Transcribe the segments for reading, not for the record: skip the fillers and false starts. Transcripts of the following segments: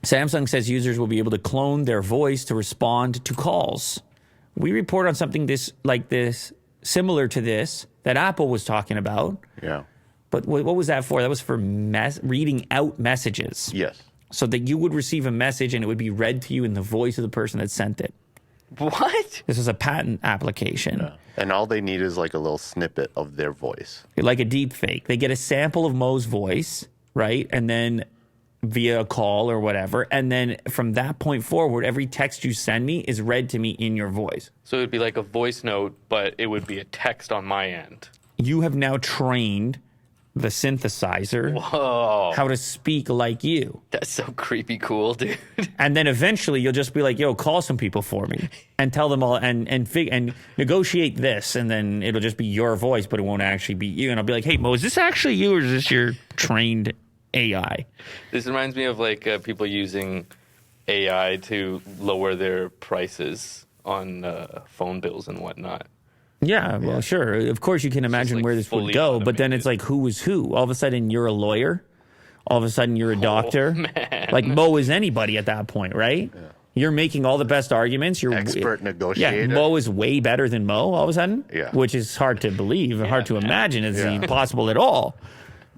Samsung says users will be able to clone their voice to respond to calls. We report on something similar to this, that Apple was talking about. Yeah. But what was that for? That was for reading out messages. Yes. So that you would receive a message and it would be read to you in the voice of the person that sent it. What? This is a patent application. Yeah. And all they need is like a little snippet of their voice. Like a deep fake. They get a sample of Mo's voice, right? And then via a call or whatever. And then from that point forward, every text you send me is read to me in your voice. So it would be like a voice note, but it would be a text on my end. You have now trained the synthesizer how to speak like you. That's so creepy cool, dude. And then eventually you'll just be like, yo, call some people for me and tell them all and negotiate this. And then it'll just be your voice, but it won't actually be you. And I'll be like, hey, Mo, is this actually you or is this your trained AI? This reminds me of like people using AI to lower their prices on phone bills and whatnot. Yeah, well, sure. Of course, you can imagine like where this would fully go, automated. but then it's like, who is who? All of a sudden, you're a lawyer. All of a sudden, you're a doctor. Man. Like Mo is anybody at that point, right? Yeah. You're making all the best arguments. You're Expert negotiator. Yeah, Mo is way better than Mo all of a sudden, which is hard to believe, hard to imagine. It's impossible at all.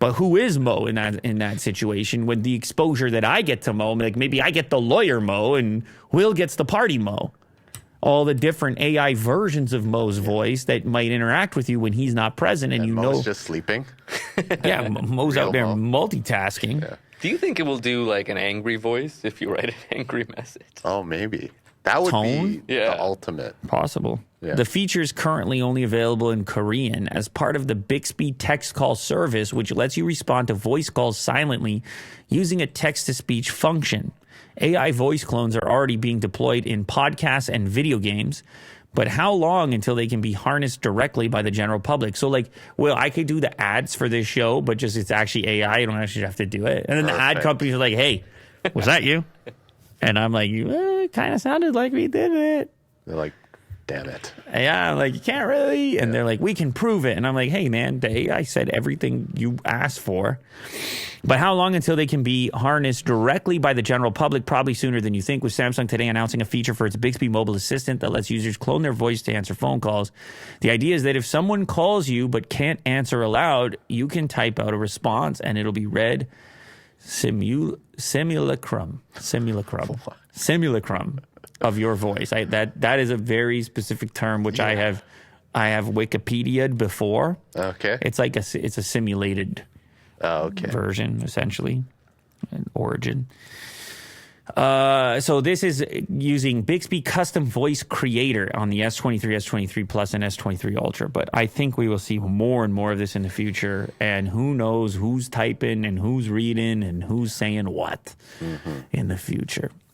But who is Mo in that situation? With the exposure that I get to Mo, like maybe I get the lawyer Mo and Will gets the party Mo. All the different AI versions of Mo's voice that might interact with you when he's not present, and you Mo's know just sleeping. Yeah, Mo's out there multitasking. Yeah. Do you think it will do like an angry voice if you write an angry message? Oh, maybe. That would Tone? be the ultimate. Possible. Yeah. The feature is currently only available in Korean as part of the Bixby text call service, which lets you respond to voice calls silently using a text-to-speech function. AI voice clones are already being deployed in podcasts and video games, but how long until they can be harnessed directly by the general public? So, like, well, I could do the ads for this show, but just it's actually AI. You don't actually have to do it. And then the ad companies are like, hey, was that you? And I'm like, it kind of sounded like we did it. They're like, damn it. Yeah, like, you can't really. And they're like, we can prove it. And I'm like, hey, man, the AI said everything you asked for. But how long until they can be harnessed directly by the general public? Probably sooner than you think, with Samsung today announcing a feature for its Bixby mobile assistant that lets users clone their voice to answer phone calls. The idea is that if someone calls you but can't answer aloud, you can type out a response and it'll be read simulacrum of your voice. That is a very specific term, which I have Wikipedia'd before. Okay. It's like it's a simulated version, essentially, an origin. So this is using Bixby Custom Voice Creator on the S23, S23 Plus, and S23 Ultra. But I think we will see more and more of this in the future. And who knows who's typing and who's reading and who's saying what in the future.